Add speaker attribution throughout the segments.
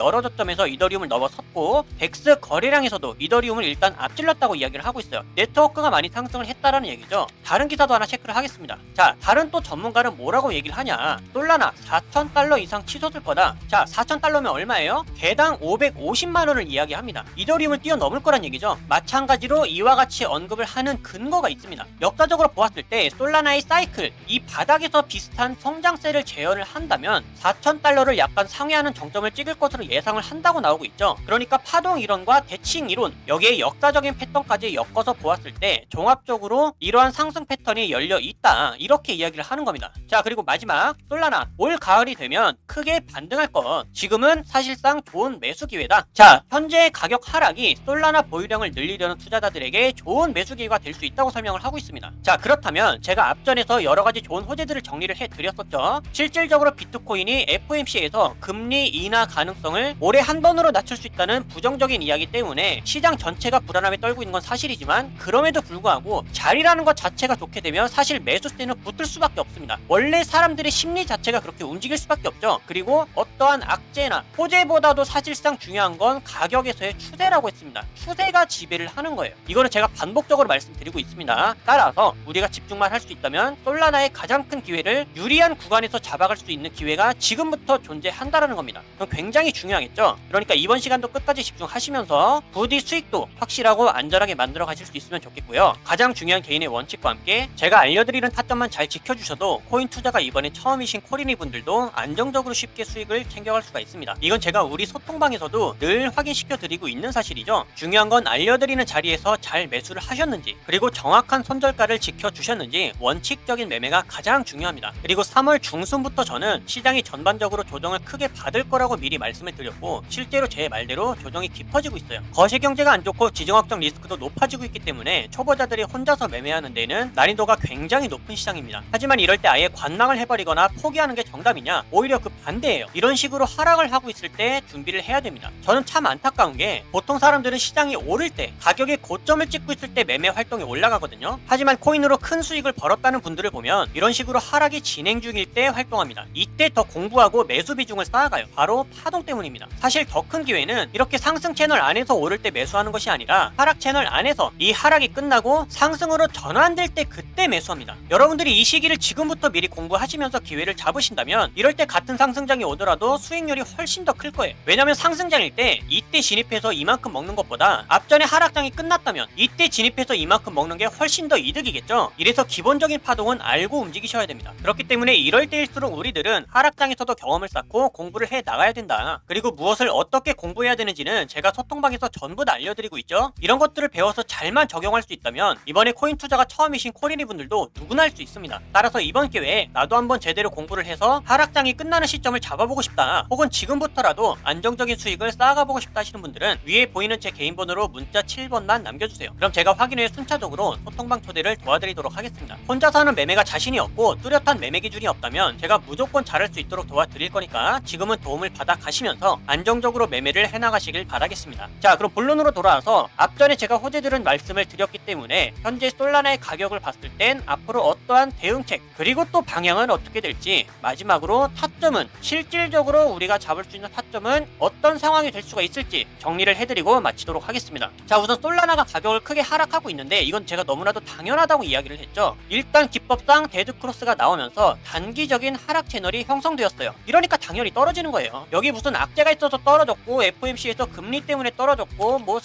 Speaker 1: 여러 저점에서 이더리움을 넘어섰고 덱스 거래량에서도 이더리움을 일단 앞질렀다고 이야기를 하고 있어요. 네트워크가 많이 상승을 했다라는 얘기죠. 다른 기사도 하나 체크를 하겠습니다. 자, 다른 또 전문가는 뭐라고 얘기를 하냐. 솔라나 4,000달러 이상 치솟을 거다. 자, 4,000달러면 얼마예요? 개당 550만원을 이야기합니다. 이더리움을 뛰어넘을 거란 얘기죠. 마찬가지로 이와 같이 언급을 하는 근거가 있습니다. 역사적으로 보았을 때 솔라나의 사이클, 이 바닥에서 비슷한 성장세를 재현을 한다면 4,000달러를 약간 상회하는 정점을 찍을 것으로 예상을 한다고 나오고 있죠. 그러니까 파동 이론과 대칭 이론, 여기에 역사적인 패턴까지 엮어서 보았을 때 종합적으로 이러한 상승 패턴이 열려 있다, 이렇게 이야기를 하는 겁니다. 자, 그리고 마지막, 솔라나 올 가을이 되면 크게 반등할 것, 지금은 사실상 좋은 매수 기회다. 자, 현재의 가격 하락이 솔라나 보유량을 늘리려는 투자자들에게 좋은 매수 기회가 될 수 있다고 설명을 하고 있습니다. 자, 그렇다면 제가 앞전에서 여러가지 좋은 호재들을 정리를 해드렸었죠. 실질적으로 비트코인이 FOMC에서 금리 인하 가능성을 올해 한 번으로 낮출 수 있다는 부정적인 이야기 때문에 시장 전체가 불안함에 떨고 있는 건 사실이지만, 그럼에도 불구하고 자리라는 것 자체가 좋게 되면 사실 매수세는 붙을 수밖에 없습니다. 원래 사람들의 심리 자체가 그렇게 움직일 수밖에 없죠. 그리고 어떠한 악재나 호재보다도 사실상 중요한 건 가격에서의 추세라고 했습니다. 추세가 지배를 하는 거예요. 이거는 제가 반복적으로 말씀드리고 있습니다. 따라서 우리가 집중만 할 수 있다면 솔라나의 가장 큰 기회를 유리한 구간에서 잡아갈 수 있는 기회가 지금부터 존재한다라는 겁니다. 그럼 굉장히 중요하겠죠. 그러니까 이번 시간도 끝까지 집중하시면서 부디 수익도 확실하고 안전하게 만들어 가실 수 있으면 좋겠고요. 가장 중요한 개인의 원칙과 함께 제가 알려드리는 타점만 잘 지켜주셔도 코인 투자가 이번에 처음이신 코리니 분들도 안정적으로 쉽게 수익을 챙겨갈 수가 있습니다. 이건 제가 우리 소통방에서도 늘 확인시켜 드리고 있는 사실이죠. 중요한 건 알려드리는 자리에서 잘 매수를 하셨는지, 그리고 정확한 손절가를 지켜주셨는지, 원칙적인 매매가 가장 중요합니다. 그리고 3월 중순부터 저는 시장이 전반적으로 조정을 크게 받을 거라고 미리 말씀을 드렸고, 실제로 제 말대로 조정이 깊어지고 있어요. 거시경제가 안 좋고 지정학적 리스크도 높아지고 있기 때문에 초보자들이 혼자서 매매하는 데는 난이도가 굉장히 높은 시장입니다. 하지만 이럴 때 아예 관망을 해버리거나 포기하는 게 정답이냐? 오히려 그 반대예요. 이런 식으로 하락을 하고 있을 때 준비를 해야 됩니다. 저는 참 안타까운 게, 보통 사람들은 시장이 오를 때, 가격의 고점을 찍고 있을 때 매매 활동이 올라가거든요. 하지만 코인으로 큰 수익을 벌었다는 분들을 보면 이런 식으로 하락이 진행 중일 때 활동합니다. 이때 더 공부하고 매수 비중을 쌓아가요. 바로 파동 때문입니다. 사실 더 큰 기회는 이렇게 상승 채널 안에서 오를 때 매수하는 것이 아니라 하락 채널 안에서 이 하락이 끝나고 상승으로 전환될 때 그때 매수합니다. 여러분들이 이 시기를 지금부터 미리 공부하시면서 기회를 잡으신다면 이럴 때 같은 상승장이 오더라도 수익률이 훨씬 더 클 거예요. 왜냐면 상승장일 때 이때 진입해서 이만큼 먹는 것보다 앞전에 하락장이 끝났다면 이때 진입해서 이만큼 먹는 게 훨씬 더 이득이겠죠. 이래서 기본적인 파동은 알고 움직이셔야 됩니다. 그렇기 때문에 이럴 때일수록 우리들은 하락장에서도 경험을 쌓고 공부를 해 나가야 된다. 그리고 무엇을 어떻게 공부해야 되는지는 제가 소통방에서 전부 다 알려드리고 있죠. 이런 것들을 배워서 잘만 적용할 수 있다면 이번에 코인 투자가 처음이신 코리니 분들도 누구나 할 수 있습니다. 따라서 이번 기회에 나도 한번 제대로 공부를 해서 하락장이 끝나는 시점을 잡아보고 싶다, 혹은 지금부터라도 안정적인 수익을 쌓아가보고 싶다 하시는 분들은 위에 보이는 제 개인 번호로 문자 7번만 남겨주세요. 그럼 제가 확인 후에 순차적으로 소통방 초대를 도와드리도록 하겠습니다. 혼자서 하는 매매가 자신이 없고 뚜렷한 매매 기준이 없다면 제가 무조건 잘할 수 있도록 도와드릴 거니까 지금은 도움을 받아 가시면서 안정적으로 매매를 해나가시길 바라겠습니다. 자, 그럼 본론으로 돌아와서 앞전에 제가 호재들은 말씀을 드렸기 때문에 현재 솔라나의 가격을 봤을 땐 앞으로 어떠한 대응책, 그리고 또 방향은 어떻게 될지, 마지막으로 타점은 실질적으로 우리가 잡을 수 있는 타점은 어떤 상황이 될 수가 있을지 정리를 해드리고 마치도록 하겠습니다. 자, 우선 솔라나가 가격을 크게 하락하고 있는데 이건 제가 너무나도 당연하다고 이야기를 했죠. 일단 기법상 데드크로스가 나오면서 단기적인 하락 채널이 형성되었어요. 이러니까 당연히 떨어지는 거예요. 여기 무슨 악재가 있어서 떨어졌고 FOMC에서 금리 때문에 떨어졌고 뭐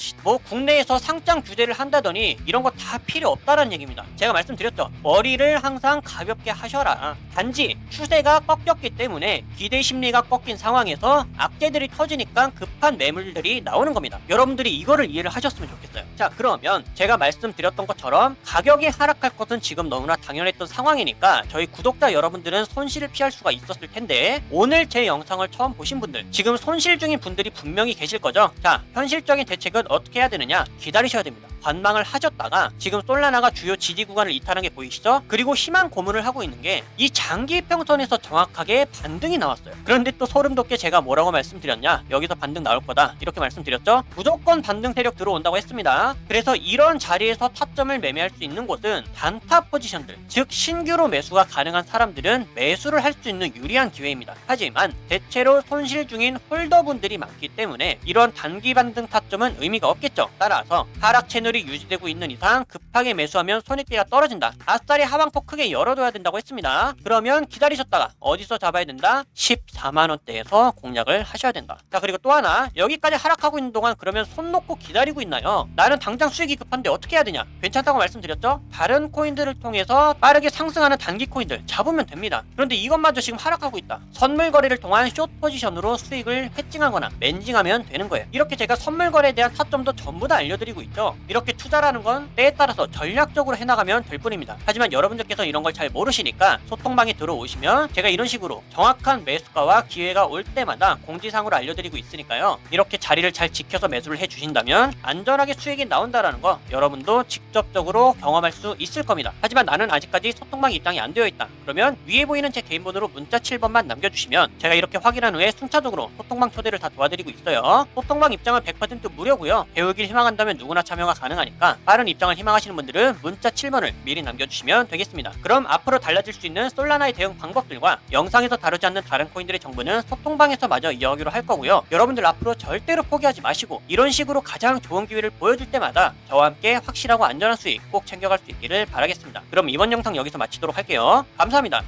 Speaker 1: 국내에서 상장 규제를 한다더니 이런 거 다 필요 없다라는 얘기입니다. 제가 말씀드렸죠. 머리를 항상 가볍게 하셔라. 단지 추세가 꺾였기 때문에 기대 심리가 꺾인 상황에서 악재들이 터지니까 급한 매물들이 나오는 겁니다. 여러분들이 이거를 이해를 하셨으면 좋겠어요. 자, 그러면 제가 말씀드렸던 것처럼 가격이 하락할 것은 지금 너무나 당연했던 상황이니까 저희 구독자 여러분들은 손실을 피할 수가 있었을 텐데, 오늘 제 영상을 처음 보신 분들, 지금 손실 중인 분들이 분명히 계실 거죠. 자, 현실적인 대책은 어떻게 해야 되느냐? 기다리셔야 됩니다. 관망을 하셨다가 지금 솔라나가 주요 지지 구간을 이탈한 게 보이시죠? 그리고 희망 고문을 하고 있는 게 이 장기 평선에서 정확하게 반등이 나왔어요. 그런데 또 소름 돋게 제가 뭐라고 말씀드렸냐? 여기서 반등 나올 거다 이렇게 말씀드렸죠? 무조건 반등 세력 들어온다고 했습니다. 그래서 이런 자리에서 타점을 매매할 수 있는 곳은 단타 포지션들, 즉 신규로 매수가 가능한 사람들은 매수를 할 수 있는 유리한 기회입니다. 하지만 대체로 손실 중인 홀더분들이 많기 때문에 이런 단기 반등 타점은 의미가 없겠죠. 따라서 하락 채널이 유지되고 있는 이상 급하게 매수하면 손익비가 떨어진다. 아싸리 하방폭 크게 열어둬야 된다고 했습니다. 그러면 기다리셨다가 어디서 잡아야 된다? 14만원대에서 공략을 하셔야 된다. 자, 그리고 또 하나, 여기까지 하락하고 있는 동안 그러면 손 놓고 기다리고 있나요? 나는 당장 수익이 급한데 어떻게 해야 되냐? 괜찮다고 말씀드렸죠? 다른 코인들을 통해서 빠르게 상승하는 단기 코인들 잡으면 됩니다. 그런데 이것마저 지금 하락하고 있다. 선물 거래를 통한 숏 포지션으로 수익을 해칭하거나 멘징하면 되는 거예요. 이렇게 제가 선물 거래에 대한 타점도 전부 다 알려드리고 있죠. 이렇게 투자라는 건 때에 따라서 전략적으로 해나가면 될 뿐입니다. 하지만 여러분들께서 이런 걸 잘 모르시니까 소통방에 들어오시면 제가 이런 식으로 정확한 매수가와 기회가 올 때마다 공지사항으로 알려드리고 있으니까요. 이렇게 자리를 잘 지켜서 매수를 해주신다면 안전하게 수익이 나온다라는 거 여러분도 직접적으로 경험할 수 있을 겁니다. 하지만 나는 아직까지 소통방 입장이 안 되어 있다. 그러면 위에 보이는 제 개인 번호로 문자 7번만 남겨주시면 제가 이렇게 확인한 후에 순차적으로 소통방 초대를 다 도와드리고 있어요. 소통방 입장은 100% 무료고요. 배우길 희망한다면 누구나 참여가 가능하니까 빠른 입장을 희망하시는 분들은 문자 7번을 미리 남겨주시면 되겠습니다. 그럼 앞으로 달라질 수 있는 솔라나의 대응 방법들과 영상에서 다루지 않는 다른 코인들의 정보는 소통방에서 마저 이야기로 할 거고요. 여러분들 앞으로 절대로 포기하지 마시고 이런 식으로 가장 좋은 기회를 보여줄 때마다 저와 함께 확실하고 안전한 수익 꼭 챙겨갈 수 있기를 바라겠습니다. 그럼 이번 영상 여기서 마치도록 할게요. 감사합니다.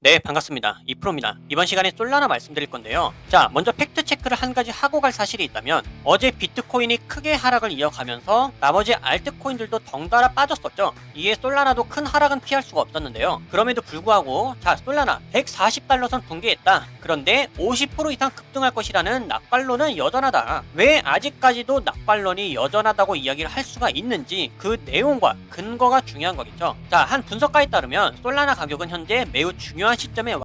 Speaker 1: 네, 반갑습니다. 이프로입니다. 이번 시간에 솔라나 말씀드릴 건데요. 자, 먼저 팩트 체크를 한 가지 하고 갈 사실이 있다면 어제 비트코인이 크게 하락을 이어가면서 나머지 알트코인들도 덩달아 빠졌었죠. 이에 솔라나도 큰 하락은 피할 수가 없었는데요. 그럼에도 불구하고 자, 솔라나 140달러선 붕괴했다. 그런데 50% 이상 급등할 것이라는 낙관론은 여전하다. 왜 아직까지도 낙관론이 여전하다고 이야기를 할 수가 있는지 그 내용과 근거가 중요한 거겠죠. 자, 한 분석가에 따르면 솔라나 가격은 현재 매우 중요한 시점에